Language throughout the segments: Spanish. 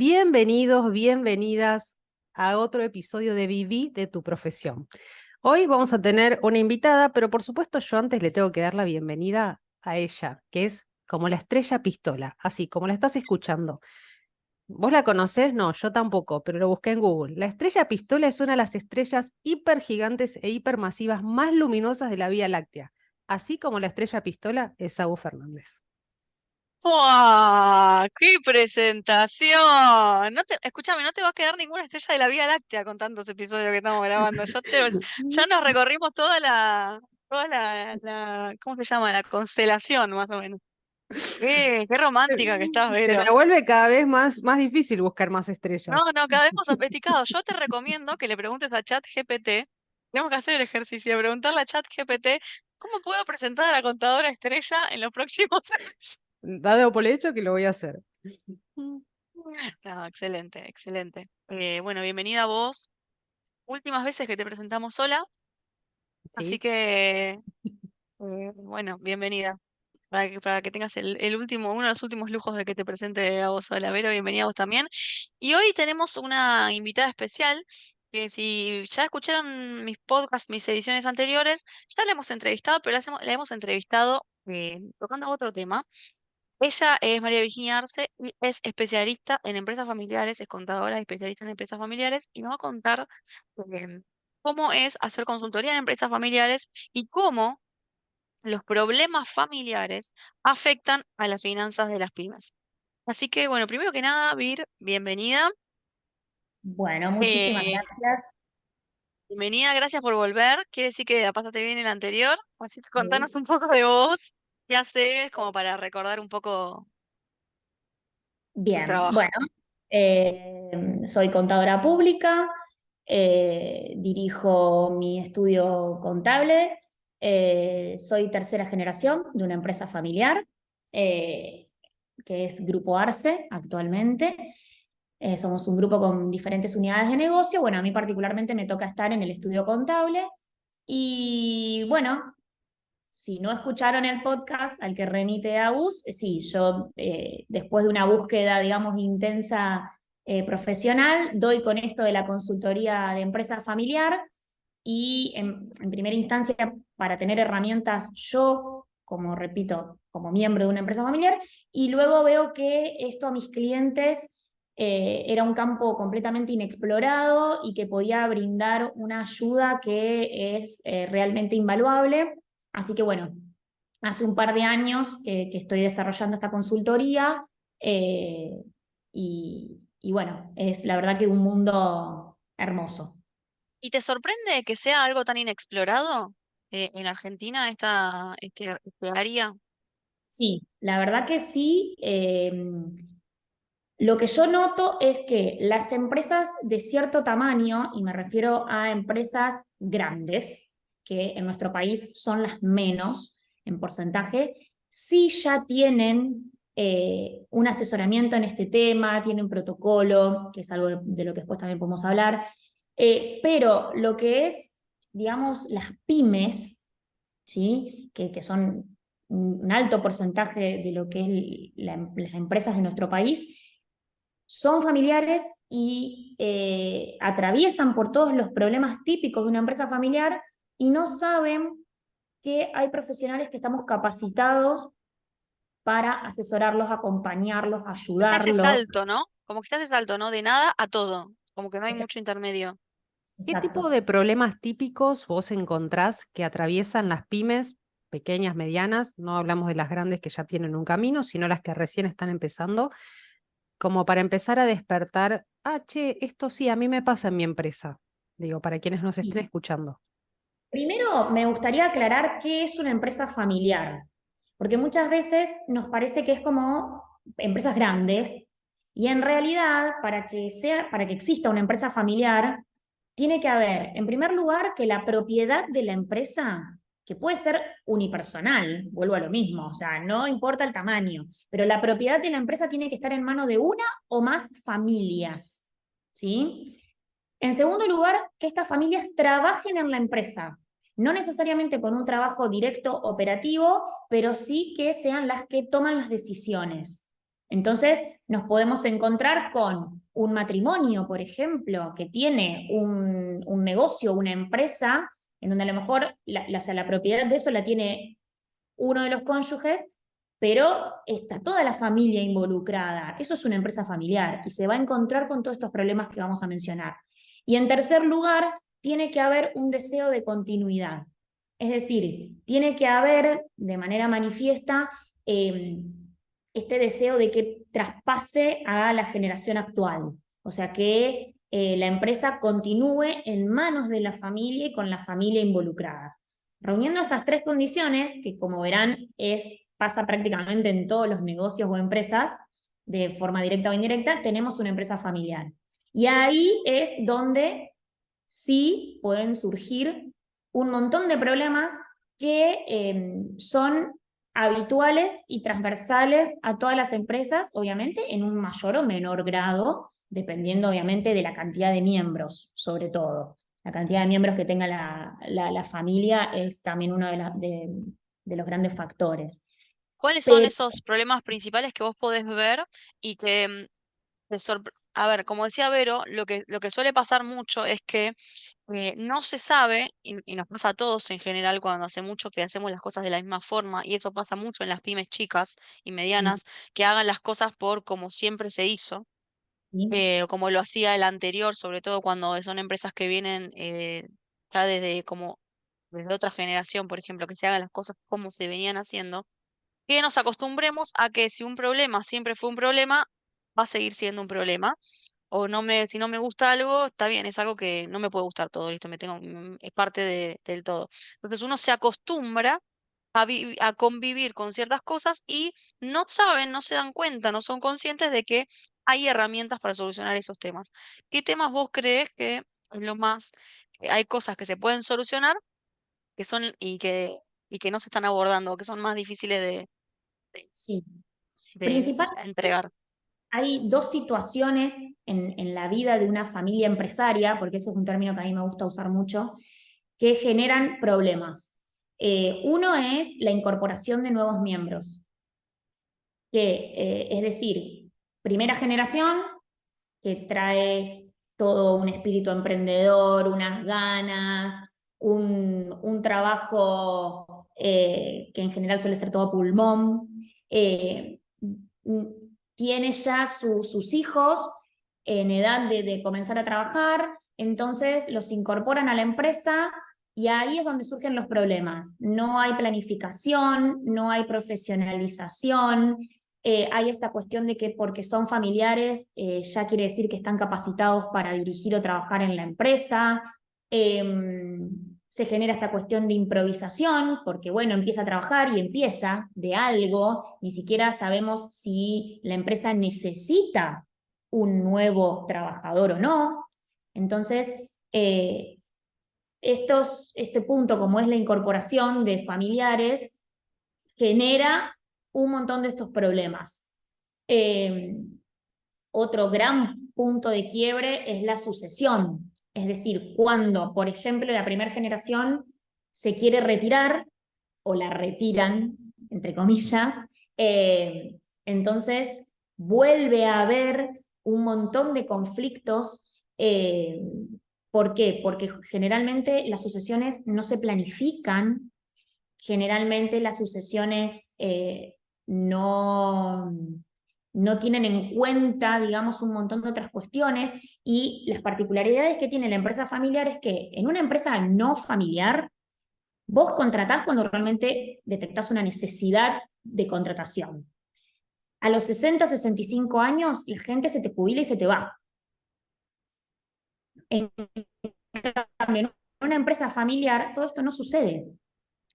Bienvenidos, bienvenidas a otro episodio de Viví de tu profesión. Hoy vamos a tener una invitada, pero por supuesto yo antes le tengo que dar la bienvenida a ella, que es como la estrella pistola, así como la estás escuchando. ¿Vos la conocés? No, yo tampoco, pero lo busqué en Google. La estrella pistola es una de las estrellas hipergigantes e hipermasivas más luminosas de la Vía Láctea, así como la estrella pistola es Saúl Fernández. ¡Wow! ¡Qué presentación! Escúchame, no te va a quedar ninguna estrella de la Vía Láctea con tantos episodios que estamos grabando. Ya nos recorrimos ¿cómo se llama? La constelación, más o menos. ¡Qué romántica que estás, Se me Vero! vuelve cada vez más difícil buscar más No, estrellas. no, cada vez más sofisticado. Yo te recomiendo que le preguntes a ChatGPT. Tenemos que hacer el ejercicio de preguntarle a ChatGPT cómo puedo presentar a la contadora estrella en los próximos años. Dado por hecho que lo voy a hacer. No, excelente, excelente. Bueno, bienvenida a vos. Últimas veces que te presentamos sola, así ¿Sí? que, bueno, bienvenida. Para que tengas el último, uno de los últimos lujos de que te presente a vos sola. Vero, bienvenida a vos también. Y hoy tenemos una invitada especial, que si ya escucharon mis podcasts, mis ediciones anteriores, ya la hemos entrevistado, pero la hemos entrevistado tocando otro tema. Ella es María Virginia Arce y es especialista en empresas familiares, es contadora especialista en empresas familiares y nos va a contar em, cómo es hacer consultoría en empresas familiares y cómo los problemas familiares afectan a las finanzas de las pymes. Así que, bueno, primero que nada, Vir, bienvenida. Bueno, muchísimas Eh, gracias. Bienvenida, gracias por volver. Quiere decir que la pasaste bien en el anterior. Así que contanos Sí. un poco de vos, qué haces, como para recordar un poco tu Bien, trabajo. bueno, soy contadora pública, dirijo mi estudio contable, soy tercera generación de una empresa familiar, eh, que es Grupo Arce actualmente. Somos un grupo con diferentes unidades de negocio. Bueno, a mí particularmente me toca estar en el estudio contable y bueno, si no escucharon el podcast al que remite Agus, sí, yo después de una búsqueda, digamos, intensa profesional, doy con esto de la consultoría de empresa familiar y en primera instancia para tener herramientas yo, como repito, como miembro de una empresa familiar, y luego veo que esto a mis clientes era un campo completamente inexplorado y que podía brindar una ayuda que es realmente invaluable. Así que bueno, hace un par de años que estoy desarrollando esta consultoría y bueno, es la verdad que un mundo hermoso. ¿Y te sorprende que sea algo tan inexplorado en Argentina, este área? Sí, la verdad que sí. Lo que yo noto es que las empresas de cierto tamaño, y me refiero a empresas grandes, que en nuestro país son las menos en porcentaje, sí ya tienen un asesoramiento en este tema, tienen protocolo, que es algo de lo que después también podemos hablar, pero lo que es, digamos, las pymes, ¿sí? Que son un alto porcentaje de lo que es las empresas de nuestro país, son familiares y atraviesan por todos los problemas típicos de una empresa familiar y no saben que hay profesionales que estamos capacitados para asesorarlos, acompañarlos, Está ese ayudarlos. salto, ¿no? Como que está ese salto, ¿no? De nada a todo. Como que no hay mucho intermedio. ¿Qué tipo Exacto. de problemas típicos vos encontrás que atraviesan las pymes, pequeñas, medianas? No hablamos de las grandes que ya tienen un camino, sino las que recién están empezando, como para empezar a despertar, che, esto sí, a mí me pasa en mi empresa. Digo, para quienes nos estén escuchando. Primero, me gustaría aclarar qué es una empresa familiar, porque muchas veces nos parece que es como empresas grandes y en realidad para que exista una empresa familiar tiene que haber, en primer lugar, que la propiedad de la empresa, que puede ser unipersonal, vuelvo a lo mismo, o sea, no importa el tamaño, pero la propiedad de la empresa tiene que estar en manos de una o más familias, ¿sí? En segundo lugar, que estas familias trabajen en la empresa, no necesariamente con un trabajo directo operativo, pero sí que sean las que toman las decisiones. Entonces nos podemos encontrar con un matrimonio, por ejemplo, que tiene un negocio, una empresa, en donde a lo mejor o sea, la propiedad de eso la tiene uno de los cónyuges, pero está toda la familia involucrada. Eso es una empresa familiar y se va a encontrar con todos estos problemas que vamos a mencionar. Y en tercer lugar, tiene que haber un deseo de continuidad. Es decir, tiene que haber de manera manifiesta este deseo de que traspase a la generación actual. O sea, que la empresa continúe en manos de la familia y con la familia involucrada. Reuniendo esas tres condiciones, que como verán pasa prácticamente en todos los negocios o empresas, de forma directa o indirecta, tenemos una empresa familiar. Y ahí es donde sí pueden surgir un montón de problemas que son habituales y transversales a todas las empresas, obviamente en un mayor o menor grado, dependiendo obviamente de la cantidad de miembros, sobre todo. La cantidad de miembros que tenga la familia es también uno de los grandes factores. ¿Cuáles son Pero esos problemas principales que vos podés ver y que a ver, como decía Vero, lo que suele pasar mucho es que no se sabe, y nos pasa a todos en general cuando hace mucho que hacemos las cosas de la misma forma, y eso pasa mucho en las pymes chicas y medianas, que hagan las cosas por como siempre se hizo, sí, o como lo hacía el anterior, sobre todo cuando son empresas que vienen ya desde otra generación, por ejemplo, que se hagan las cosas como se venían haciendo, que nos acostumbremos a que si un problema siempre fue un problema, va a seguir siendo un problema. O si no me gusta algo, está bien, es algo que no me puede gustar todo, listo, es parte del todo. Entonces uno se acostumbra a convivir con ciertas cosas y no saben, no se dan cuenta, no son conscientes de que hay herramientas para solucionar esos temas. ¿Qué temas vos crees que es lo más, que hay cosas que se pueden solucionar que son y que no se están abordando, que son más difíciles sí. de Principalmente entregar? hay dos situaciones en la vida de una familia empresaria, porque eso es un término que a mí me gusta usar mucho, que generan problemas. Uno es la incorporación de nuevos miembros, que es decir, primera generación, que trae todo un espíritu emprendedor, unas ganas, un trabajo que en general suele ser todo pulmón. Tiene ya sus hijos en edad de comenzar a trabajar, entonces los incorporan a la empresa y ahí es donde surgen los problemas. No hay planificación, no hay profesionalización, hay esta cuestión de que porque son familiares ya quiere decir que están capacitados para dirigir o trabajar en la empresa. Se genera esta cuestión de improvisación, porque bueno, empieza a trabajar y empieza de algo, ni siquiera sabemos si la empresa necesita un nuevo trabajador o no. Entonces, este punto, como es la incorporación de familiares, genera un montón de estos problemas. Otro gran punto de quiebre es la sucesión, es decir, cuando, por ejemplo, la primera generación se quiere retirar o la retiran, entre comillas, entonces vuelve a haber un montón de conflictos. ¿Por qué? Porque generalmente las sucesiones no se planifican, generalmente las sucesiones no, no tienen en cuenta, digamos, un montón de otras cuestiones, y las particularidades que tiene la empresa familiar es que en una empresa no familiar, vos contratás cuando realmente detectás una necesidad de contratación. A los 60, 65 años, la gente se te jubila y se te va. En cambio, en una empresa familiar, todo esto no sucede.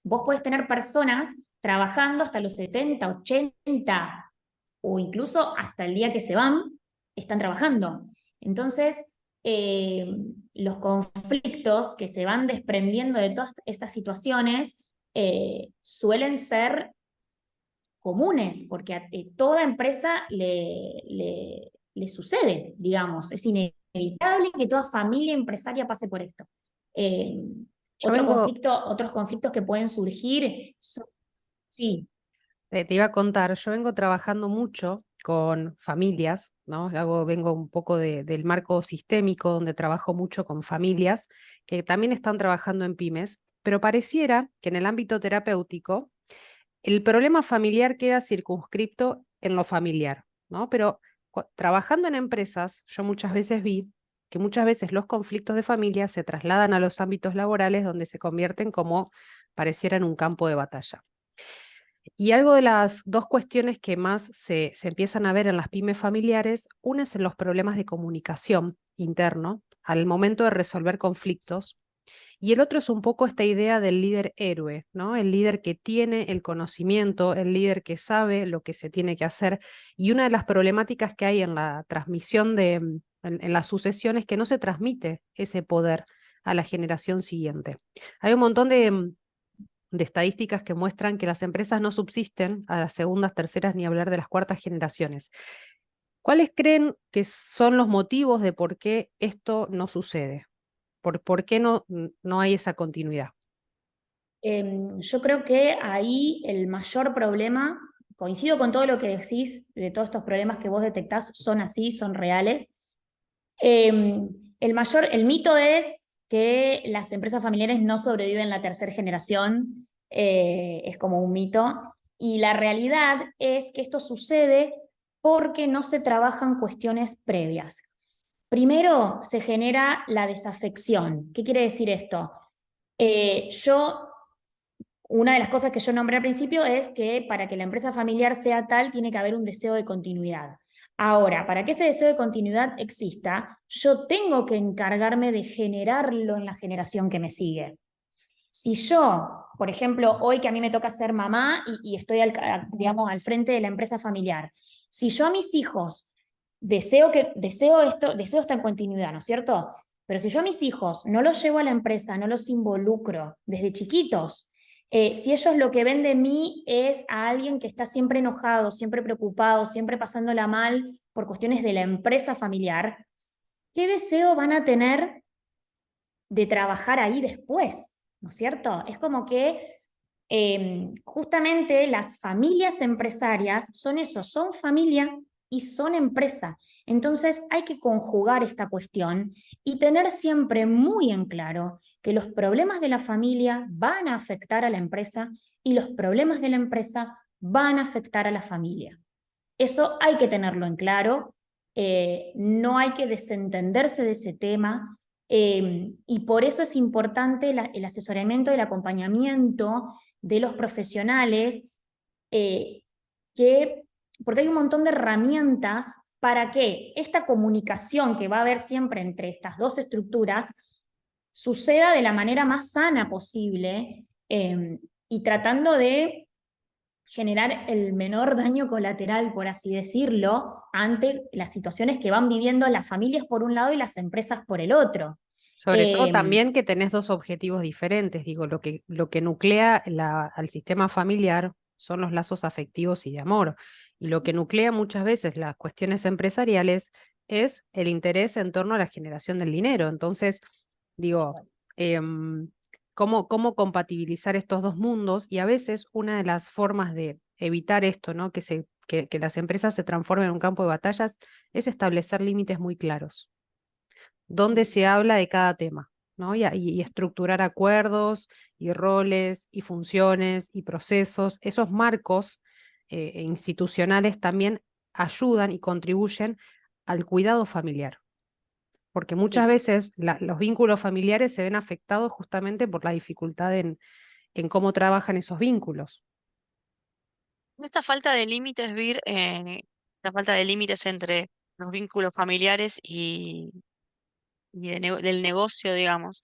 Vos podés tener personas trabajando hasta los 70, 80 o incluso hasta el día que se van, están trabajando. Entonces, los conflictos que se van desprendiendo de todas estas situaciones suelen ser comunes, porque a toda empresa le sucede, digamos, es inevitable que toda familia empresaria pase por esto. Yo vengo, Otros conflictos que pueden surgir son, sí, te iba a contar, yo vengo trabajando mucho con familias, ¿no? Vengo un poco del marco sistémico, donde trabajo mucho con familias que también están trabajando en pymes, pero pareciera que en el ámbito terapéutico el problema familiar queda circunscripto en lo familiar, ¿no? Pero trabajando en empresas, yo muchas veces vi que muchas veces los conflictos de familia se trasladan a los ámbitos laborales donde se convierten como pareciera en un campo de batalla. Y algo de las dos cuestiones que más se empiezan a ver en las pymes familiares, una es en los problemas de comunicación interno al momento de resolver conflictos, y el otro es un poco esta idea del líder héroe, ¿no? El líder que tiene el conocimiento, el líder que sabe lo que se tiene que hacer. Y una de las problemáticas que hay en la transmisión en la sucesión es que no se transmite ese poder a la generación siguiente. Hay un montón de estadísticas que muestran que las empresas no subsisten a las segundas, terceras, ni hablar de las cuartas generaciones. ¿Cuáles creen que son los motivos de por qué esto no sucede? ¿Por qué no hay esa continuidad? Yo creo que ahí el mayor problema, coincido con todo lo que decís, de todos estos problemas que vos detectás, son así, son reales. El mito es que las empresas familiares no sobreviven la tercera generación, es como un mito, y la realidad es que esto sucede porque no se trabajan cuestiones previas. Primero se genera la desafección. ¿Qué quiere decir esto? Una de las cosas que yo nombré al principio es que para que la empresa familiar sea tal, tiene que haber un deseo de continuidad. Ahora, para que ese deseo de continuidad exista, yo tengo que encargarme de generarlo en la generación que me sigue. Si yo, por ejemplo, hoy que a mí me toca ser mamá y estoy digamos, al frente de la empresa familiar, si yo a mis hijos deseo esta en continuidad, ¿no es cierto? Pero si yo a mis hijos no los llevo a la empresa, no los involucro desde chiquitos, si ellos lo que ven de mí es a alguien que está siempre enojado, siempre preocupado, siempre pasándola mal por cuestiones de la empresa familiar, ¿qué deseo van a tener de trabajar ahí después? ¿No es cierto? Es como que justamente las familias empresarias son eso, son familia y son empresa. Entonces hay que conjugar esta cuestión y tener siempre muy en claro que los problemas de la familia van a afectar a la empresa y los problemas de la empresa van a afectar a la familia. Eso hay que tenerlo en claro, no hay que desentenderse de ese tema, y por eso es importante el asesoramiento y el acompañamiento de los profesionales, eh, porque hay un montón de herramientas para que esta comunicación que va a haber siempre entre estas dos estructuras suceda de la manera más sana posible, y tratando de generar el menor daño colateral, por así decirlo, ante las situaciones que van viviendo las familias por un lado y las empresas por el otro. Sobre todo también que tenés dos objetivos diferentes. Digo, lo que nuclea al sistema familiar son los lazos afectivos y de amor. Y lo que nuclea muchas veces las cuestiones empresariales es el interés en torno a la generación del dinero. Entonces, digo, em, ¿cómo compatibilizar estos dos mundos? Y a veces una de las formas de evitar esto, ¿no? Que las empresas se transformen en un campo de batallas, es establecer límites muy claros donde se habla de cada tema, ¿no? Y estructurar acuerdos y roles y funciones y procesos. Esos marcos institucionales también ayudan y contribuyen al cuidado familiar, porque muchas Sí. veces los vínculos familiares se ven afectados justamente por la dificultad en cómo trabajan esos vínculos. Esta falta de límites, Vir, la falta de límites entre los vínculos familiares y del negocio, digamos,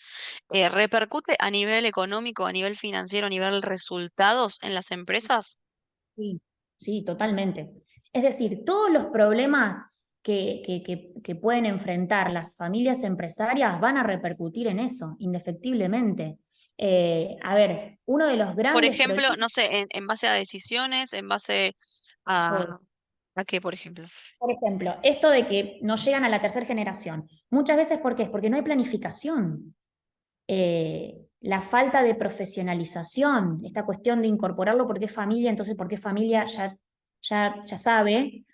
¿repercute a nivel económico, a nivel financiero, a nivel resultados en las empresas? Sí, sí, totalmente. Es decir, todos los problemas que pueden enfrentar las familias empresarias van a repercutir en eso, indefectiblemente. A ver, uno de los Por grandes ejemplo, problemas, no sé, en base a decisiones, en base a, ¿a qué, por ejemplo? por ejemplo, esto de que no llegan a la tercera generación, muchas veces ¿por qué? Es porque no hay planificación. La falta de profesionalización, esta cuestión de incorporarlo porque es familia, entonces porque es familia ya sabe.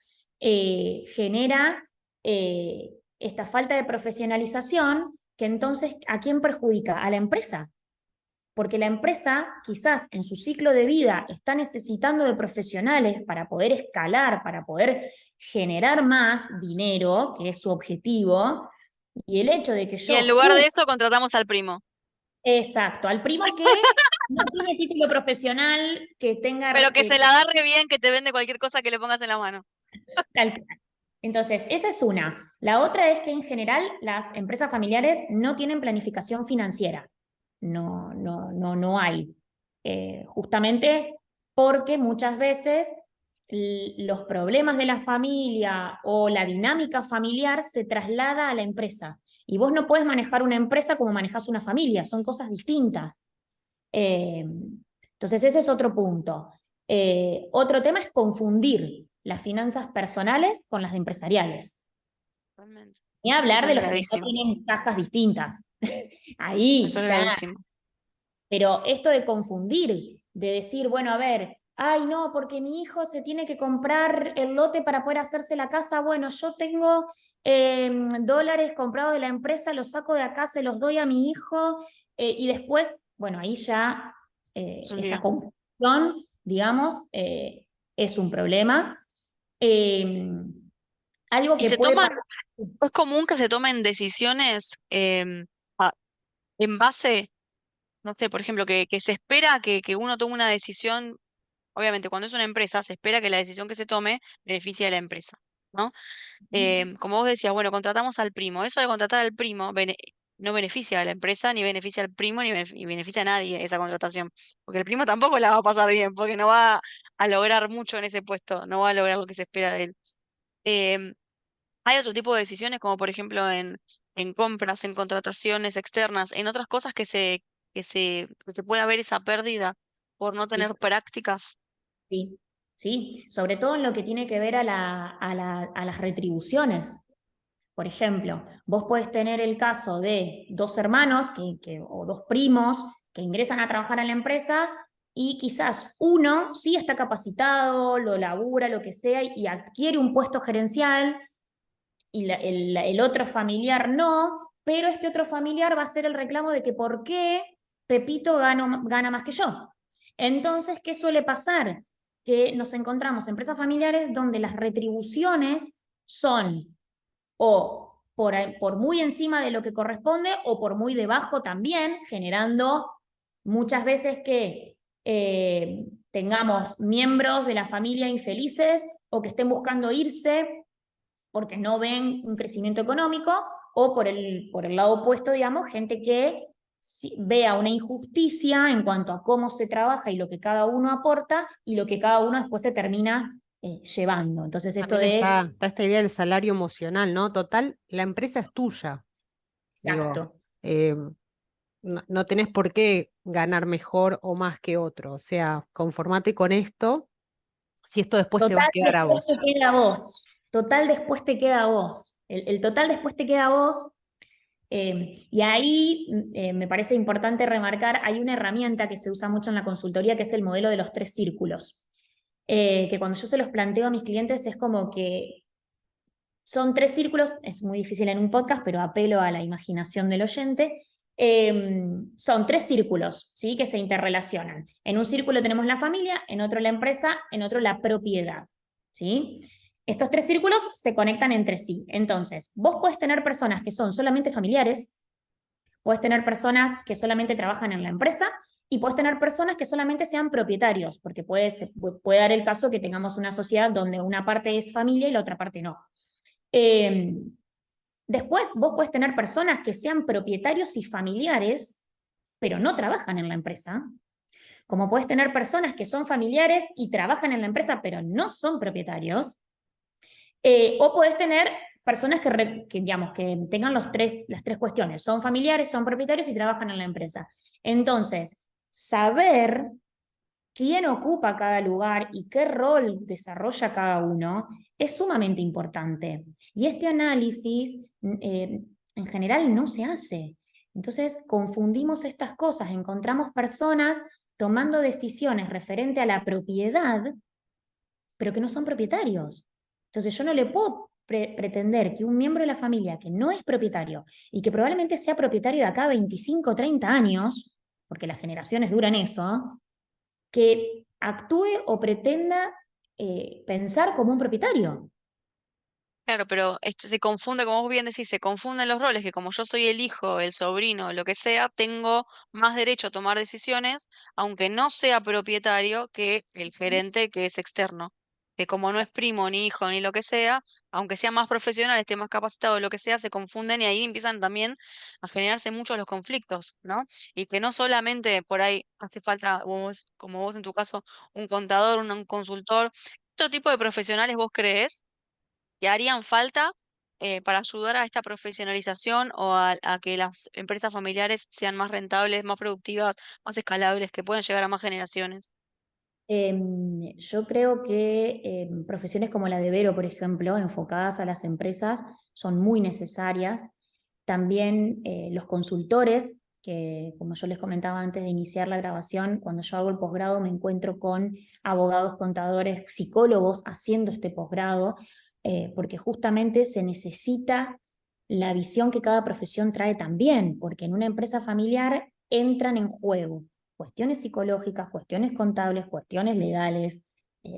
genera esta falta de profesionalización que entonces, ¿a quién perjudica? A la empresa. Porque la empresa quizás en su ciclo de vida está necesitando de profesionales para poder escalar, para poder generar más dinero, que es su objetivo, y el hecho de que Y en yo... lugar de eso contratamos al primo. Exacto, al primo que no tiene título profesional, que Pero tenga... que se la agarre bien, que te vende cualquier cosa que le pongas en la mano. tal cual. Entonces, esa es una. La otra es que en general las empresas familiares no tienen planificación financiera. No hay. Justamente porque muchas veces los problemas de la familia o la dinámica familiar se traslada a la empresa. Y vos no puedes manejar una empresa como manejas una familia, son cosas distintas. Eh, entonces, ese es otro punto. Otro tema es confundir las finanzas personales con las empresariales. Realmente. Ni hablar Eso de es los que no gravísimo. tienen cajas distintas. Ahí Eso es ya. gravísimo. Pero esto de confundir, de decir, bueno, a ver, ay, no, porque mi hijo se tiene que comprar el lote para poder hacerse la casa. Bueno, yo tengo dólares comprados de la empresa, los saco de acá, se los doy a mi hijo, y después, bueno, ahí ya Es un esa lío. confusión, digamos, es un problema. Eh, Algo Y que se puede toman, pasar. es común que se tomen decisiones a- en base, no sé, por ejemplo, que se espera que uno tome una decisión. Obviamente, cuando es una empresa, se espera que la decisión que se tome beneficie a la empresa, ¿no? Como vos decías, bueno, contratamos al primo. Eso de contratar al primo no beneficia a la empresa, ni beneficia al primo, ni beneficia a nadie esa contratación. Porque el primo tampoco la va a pasar bien, porque no va a lograr mucho en ese puesto, no va a lograr lo que se espera de él. Em, Hay otro tipo de decisiones, como por ejemplo en compras, en contrataciones externas, en otras cosas que se pueda ver esa pérdida por no Sí, tener prácticas. sí, sí, sobre todo en lo que tiene que ver a las retribuciones. Por ejemplo, vos podés tener el caso de dos hermanos o dos primos que ingresan a trabajar en la empresa y quizás uno sí está capacitado, lo labura, lo que sea, y adquiere un puesto gerencial y el otro familiar no, pero este otro familiar va a hacer el reclamo de que por qué Pepito gana más que yo. Entonces, ¿qué suele pasar? Que nos encontramos en empresas familiares donde las retribuciones son o por muy encima de lo que corresponde o por muy debajo también, generando muchas veces que tengamos miembros de la familia infelices o que estén buscando irse porque no ven un crecimiento económico, o por el lado opuesto, digamos, gente que vea una injusticia en cuanto a cómo se trabaja y lo que cada uno aporta y lo que cada uno después se termina llevando. Entonces esto También de... está esta idea del salario emocional, ¿no? Total, la empresa es tuya. Digo, Exacto. eh, no tenés por qué ganar mejor o más que otro. O sea, conformate con esto, si esto después te va Total, a quedar a después te vos. queda a vos. Total, después te queda a vos. El total después te queda a vos. Y ahí me parece importante remarcar, hay una herramienta que se usa mucho en la consultoría que es el modelo de los 3 círculos. Que cuando yo se los planteo a mis clientes es como que son 3 círculos, es muy difícil en un podcast, pero apelo a la imaginación del oyente. Son 3 círculos, ¿sí? Que se interrelacionan. En un círculo tenemos la familia, en otro la empresa, en otro la propiedad, ¿sí? Estos 3 círculos se conectan entre sí. Entonces, vos podés tener personas que son solamente familiares, podés tener personas que solamente trabajan en la empresa y podés tener personas que solamente sean propietarios, porque puede dar el caso que tengamos una sociedad donde una parte es familia y la otra parte no. Eh, Después vos podés tener personas que sean propietarios y familiares, pero no trabajan en la empresa. Como podés tener personas que son familiares y trabajan en la empresa, pero no son propietarios. O podés tener personas digamos, que tengan las 3 cuestiones. Son familiares, son propietarios y trabajan en la empresa. Entonces, saber quién ocupa cada lugar y qué rol desarrolla cada uno es sumamente importante. Y este análisis en general no se hace. Entonces confundimos estas cosas, encontramos personas tomando decisiones referente a la propiedad, pero que no son propietarios. Entonces yo no le puedo pretender que un miembro de la familia que no es propietario y que probablemente sea propietario de acá a 25 o 30 años, porque las generaciones duran eso, que actúe o pretenda pensar como un propietario. Claro, pero se confunde, como vos bien decís, se confunden los roles, que como yo soy el hijo, el sobrino, lo que sea, tengo más derecho a tomar decisiones, aunque no sea propietario, que el gerente que es externo. Que como no es primo, ni hijo, ni lo que sea, aunque sea más profesional, esté más capacitado, lo que sea, se confunden y ahí empiezan también a generarse muchos los conflictos, ¿no? Y que no solamente por ahí hace falta, como vos en tu caso, un contador, un consultor. ¿Qué otro tipo de profesionales vos creés que harían falta para ayudar a esta profesionalización o a que las empresas familiares sean más rentables, más productivas, más escalables, que puedan llegar a más generaciones? Yo creo que profesiones como la de Vero, por ejemplo, enfocadas a las empresas, son muy necesarias. También los consultores, que como yo les comentaba antes de iniciar la grabación, cuando yo hago el posgrado me encuentro con abogados, contadores, psicólogos haciendo este posgrado, porque justamente se necesita la visión que cada profesión trae también, porque en una empresa familiar entran en juego cuestiones psicológicas, cuestiones contables, cuestiones legales,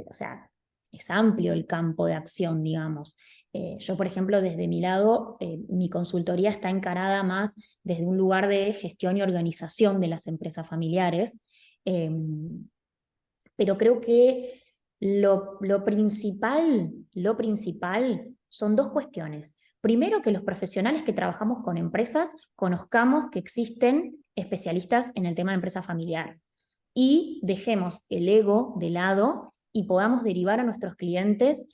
o sea, es amplio el campo de acción, digamos. Yo, por ejemplo, desde mi lado, mi consultoría está encarada más desde un lugar de gestión y organización de las empresas familiares, eh, pero creo que lo principal son dos cuestiones. Primero, que los profesionales que trabajamos con empresas conozcamos que existen especialistas en el tema de empresa familiar y dejemos el ego de lado y podamos derivar a nuestros clientes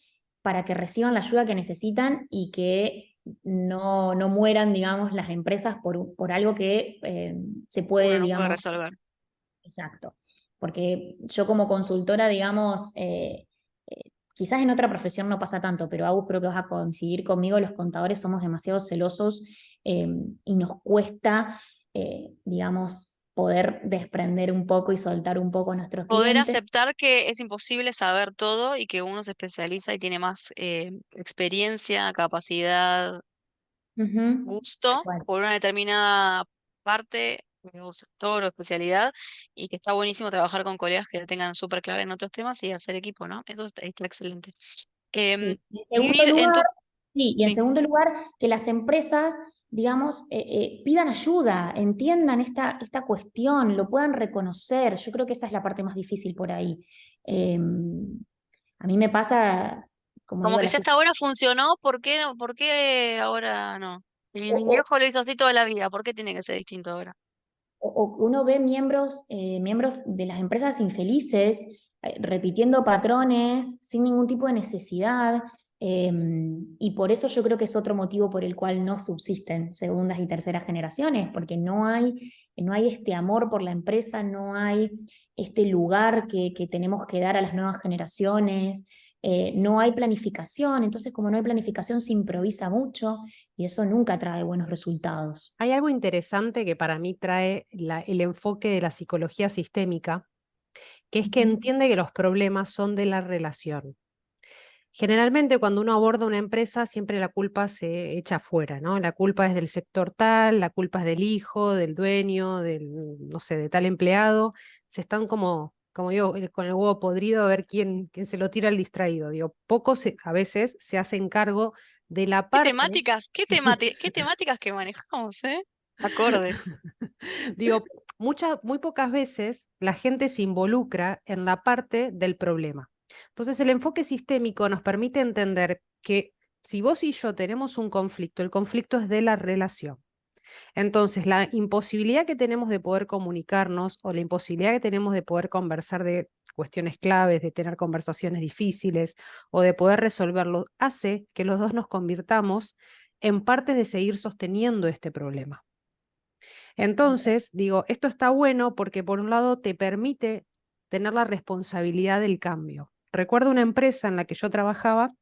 para que reciban la ayuda que necesitan y que no mueran, digamos, las empresas por algo que se puede, Uno no puede digamos, resolver. exacto. Porque yo como consultora, digamos, quizás en otra profesión no pasa tanto, pero Agus creo que vas a coincidir conmigo, los contadores somos demasiado celosos y nos cuesta, digamos, poder desprender un poco y soltar un poco a nuestros Poder clientes. aceptar que es imposible saber todo y que uno se especializa y tiene más experiencia, capacidad, Ujú, tal gusto cual. por una determinada parte o sector o especialidad y que está buenísimo trabajar con colegas que la tengan súper clara en otros temas y hacer equipo, ¿no? Eso está excelente. Em, Sí. En segundo vivir en lugar, tu... sí, y en Sí. segundo lugar, que las empresas, digamos, pidan ayuda, entiendan esta cuestión, lo puedan reconocer. Yo creo que esa es la parte más difícil por ahí. Eh, a mí me pasa, como Como digo, que si hasta ahora funcionó, por qué ahora no? Y mi o, viejo lo hizo así toda la vida, ¿por qué tiene que ser distinto ahora? o uno ve miembros de las empresas infelices repitiendo patrones sin ningún tipo de necesidad, eh, y por eso yo creo que es otro motivo por el cual no subsisten segundas y terceras generaciones, porque no hay este amor por la empresa, no hay este lugar que tenemos que dar a las nuevas generaciones, no hay planificación, entonces como no hay planificación se improvisa mucho y eso nunca trae buenos resultados. Hay algo interesante que para mí trae el enfoque de la psicología sistémica, que es que Ujú. entiende que los problemas son de la relación. Generalmente cuando uno aborda una empresa, siempre la culpa se echa afuera, ¿no? La culpa es del sector tal, la culpa es del hijo, del dueño, no sé, de tal empleado. Se están como digo, con el huevo podrido a ver quién se lo tira al distraído. Digo, a veces se hacen cargo de la ¿Qué parte, temáticas? ¿Qué temáticas que manejamos, eh? Acordes. digo, muy pocas veces la gente se involucra en la parte del problema. Entonces, el enfoque sistémico nos permite entender que si vos y yo tenemos un conflicto, el conflicto es de la relación. Entonces, la imposibilidad que tenemos de poder comunicarnos o la imposibilidad que tenemos de poder conversar de cuestiones claves, de tener conversaciones difíciles o de poder resolverlo, hace que los dos nos convirtamos en partes de seguir sosteniendo este problema. Entonces, digo, esto está bueno porque por un lado te permite tener la responsabilidad del cambio. Recuerdo una empresa en la que yo trabajaba,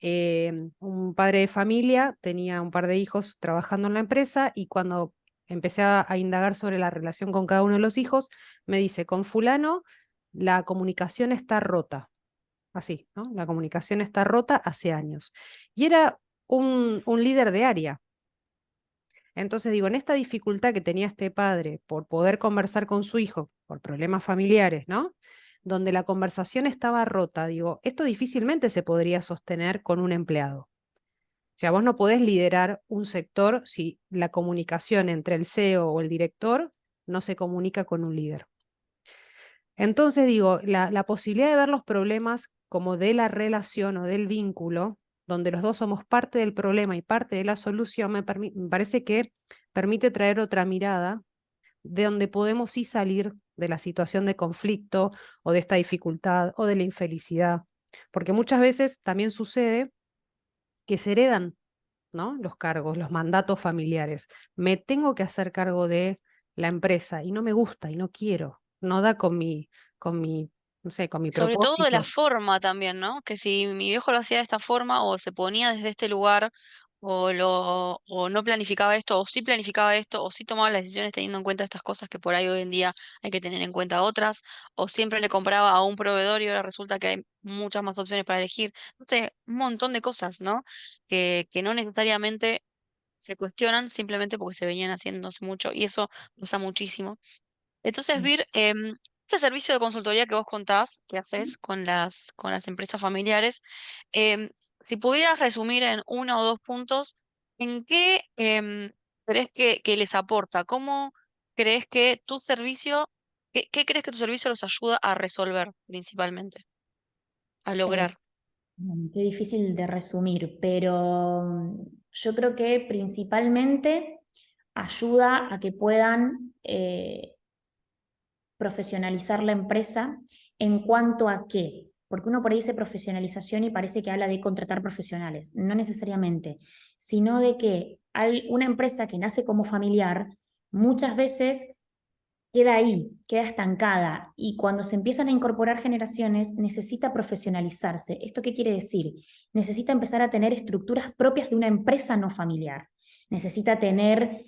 un padre de familia tenía un par de hijos trabajando en la empresa y cuando empecé a indagar sobre la relación con cada uno de los hijos, me dice, con fulano la comunicación está rota. así, ¿no? La comunicación está rota hace años. Y era un líder de área. Entonces digo, en esta dificultad que tenía este padre por poder conversar con su hijo por problemas familiares, ¿no? Donde la conversación estaba rota, digo, esto difícilmente se podría sostener con un empleado. O sea, vos no podés liderar un sector si la comunicación entre el CEO o el director no se comunica con un líder. Entonces digo, la posibilidad de ver los problemas como de la relación o del vínculo, donde los dos somos parte del problema y parte de la solución, me parece que permite traer otra mirada de donde podemos sí salir de la situación de conflicto o de esta dificultad o de la infelicidad. Porque muchas veces también sucede que se heredan, ¿no? Los cargos, los mandatos familiares. Me tengo que hacer cargo de la empresa y no me gusta y no quiero, no da con mi, no sé, con mi Sobre todo de la propósito. forma también, ¿no? Que si mi viejo lo hacía de esta forma o se ponía desde este lugar o no planificaba esto o sí planificaba esto o sí tomaba las decisiones teniendo en cuenta estas cosas que por ahí hoy en día hay que tener en cuenta otras o siempre le compraba a un proveedor y ahora resulta que hay muchas más opciones para elegir. No sé, un montón de cosas, ¿no? Que no necesariamente se cuestionan simplemente porque se venían haciendo hace mucho y eso pasa muchísimo. Entonces, Vir, este servicio de consultoría que vos contás, que haces con las empresas familiares, em, si pudieras resumir en uno o dos puntos, ¿en qué crees que les aporta? ¿Cómo crees que tu servicio, qué crees que tu servicio los ayuda a resolver principalmente, a Eh, lograr? Qué difícil de resumir, pero yo creo que principalmente ayuda a que puedan profesionalizar la empresa en cuanto a qué. Porque uno por ahí dice profesionalización y parece que habla de contratar profesionales. No necesariamente, sino de que hay una empresa que nace como familiar, muchas veces queda ahí, queda estancada y cuando se empiezan a incorporar generaciones necesita profesionalizarse. ¿Esto qué quiere decir? Necesita empezar a tener estructuras propias de una empresa no familiar. Necesita tener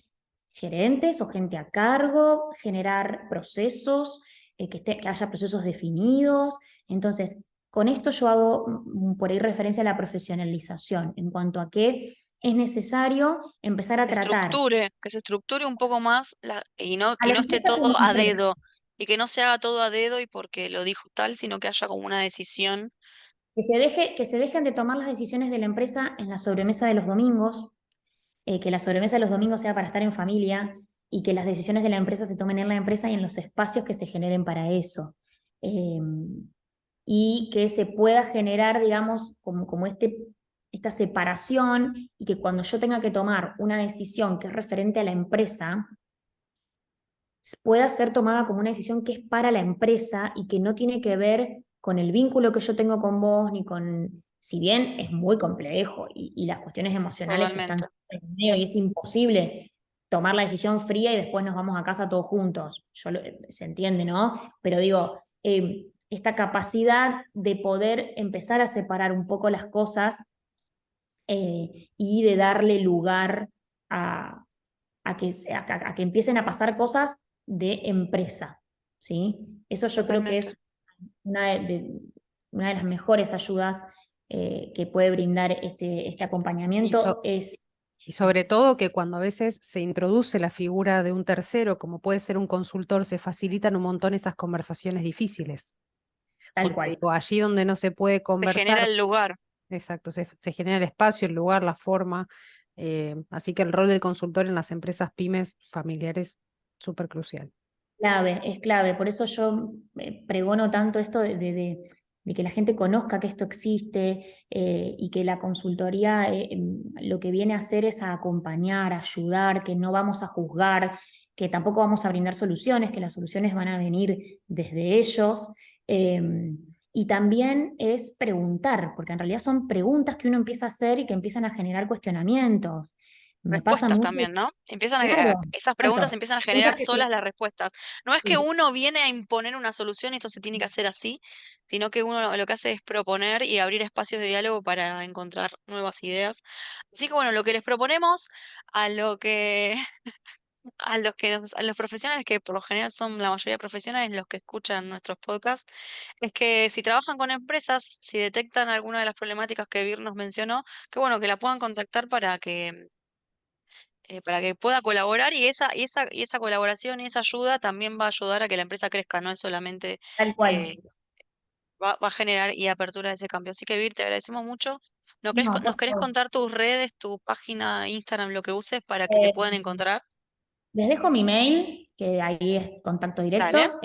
gerentes o gente a cargo, generar procesos, que haya procesos definidos. Entonces, con esto yo hago por ahí referencia a la profesionalización en cuanto a que es necesario empezar a tratar Que se estructure un poco más a que la no esté empresa como todo una a empresa. dedo y que no se haga todo a dedo y porque lo dijo tal, sino que haya como una decisión. Que se dejen de tomar las decisiones de la empresa en la sobremesa de los domingos, que la sobremesa de los domingos sea para estar en familia y que las decisiones de la empresa se tomen en la empresa y en los espacios que se generen para eso. Eh, y que se pueda generar, digamos, como esta separación y que cuando yo tenga que tomar una decisión que es referente a la empresa, pueda ser tomada como una decisión que es para la empresa y que no tiene que ver con el vínculo que yo tengo con vos, ni con, si bien es muy complejo y las cuestiones emocionales están Totalmente. en medio y es imposible tomar la decisión fría y después nos vamos a casa todos juntos. Se entiende, ¿no? Pero digo, esta capacidad de poder empezar a separar un poco las cosas y de darle lugar a, a que empiecen a pasar cosas de empresa, ¿sí? Eso yo creo que Totalmente. es una una de las mejores ayudas que puede brindar este Y, acompañamiento. so- y sobre todo que cuando a veces se introduce la figura de un tercero, como puede ser un consultor, se facilitan un montón esas conversaciones difíciles. Tal Porque cual. digo, allí donde no se puede Se genera conversar, el lugar. exacto, se genera el espacio, el lugar, la forma. Así que el rol del consultor en las empresas pymes familiares, súper crucial. Clave, es clave. Por eso yo pregono tanto esto de que la gente conozca que esto existe y que la consultoría lo que viene a hacer es a acompañar, a ayudar, que no vamos a juzgar, que tampoco vamos a brindar soluciones, que las soluciones van a venir desde ellos. eh, y también es preguntar, porque en realidad son preguntas que uno empieza a hacer y que empiezan a generar cuestionamientos. Me pasa Respuestas mucho, también, ¿no? claro, Esas preguntas exacto. empiezan a Preguntas generar que solas las respuestas. No es que sí. uno viene a imponer una solución y esto se tiene que hacer así, sino que uno lo que hace es proponer y abrir espacios de diálogo para encontrar nuevas ideas. Así que bueno, lo que les proponemos a lo que a los profesionales que por lo general son la mayoría profesionales los que escuchan nuestros podcasts, es que si trabajan con empresas, si detectan alguna de las problemáticas que Vir nos mencionó, que bueno, que la puedan contactar para que pueda colaborar y esa colaboración y esa ayuda también va a ayudar a que la empresa crezca, no es solamente Tal cual. eh, va a generar y apertura de ese cambio. Así que Vir, te agradecemos mucho. No, ¿Nos por querés favor. contar tus redes, tu página, Instagram, lo que uses para que te Eh, puedan encontrar? Les dejo mi mail, que ahí es contacto Dale, directo,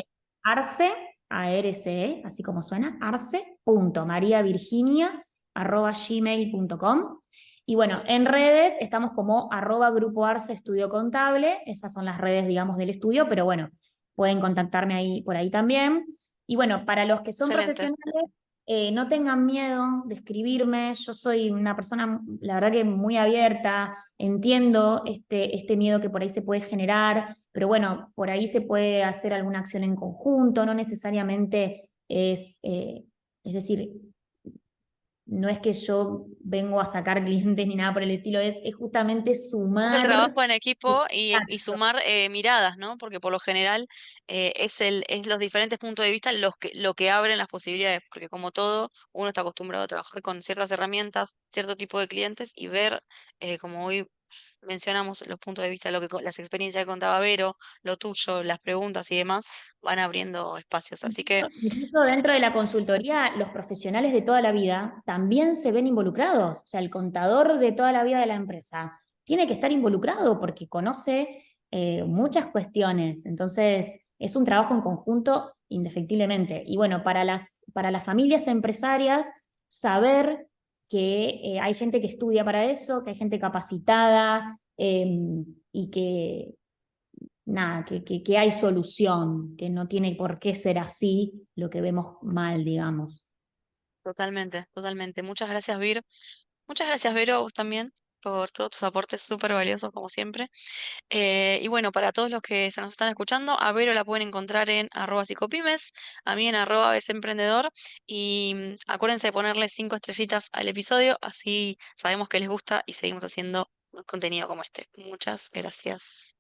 arce, arce, así como suena, arce.mariavirginia@gmail.com. Y bueno, en redes estamos como @Grupo Arce Estudio Contable, esas son las redes, digamos, del estudio, pero bueno, pueden contactarme ahí, por ahí también. Y bueno, para los que son excelente. profesionales, no tengan miedo de escribirme, yo soy una persona, la verdad que muy abierta, entiendo este miedo que por ahí se puede generar, pero bueno, por ahí se puede hacer alguna acción en conjunto, no necesariamente es decir, no es que yo vengo a sacar clientes ni nada por el estilo, es justamente Es el sumar. trabajo en equipo y Exacto. sumar miradas, ¿no? Porque por lo general es los diferentes puntos de vista lo que abren las posibilidades, porque como todo, uno está acostumbrado a trabajar con ciertas herramientas, cierto tipo de clientes y ver, como hoy mencionamos, los puntos de vista, las experiencias que contaba Vero, lo tuyo, las preguntas y demás, van abriendo espacios. Así que Incluso dentro de la consultoría, los profesionales de toda la vida también se ven involucrados. O sea, el contador de toda la vida de la empresa tiene que estar involucrado porque conoce muchas cuestiones. Entonces, es un trabajo en conjunto indefectiblemente. Y bueno, para las familias empresarias, saber que hay gente que estudia para eso, que hay gente capacitada y que nada, que hay solución, que no tiene por qué ser así lo que vemos mal, digamos. totalmente, totalmente. Muchas gracias, Vir. Muchas gracias, Vero, a vos también, por todos tus aportes súper valiosos, como siempre. Y bueno, para todos los que se nos están escuchando, a Vero la pueden encontrar en @psicopymes, a mí en @besemprendedor. Y acuérdense de ponerle 5 estrellitas al episodio, así sabemos que les gusta y seguimos haciendo más contenido como este. Muchas gracias.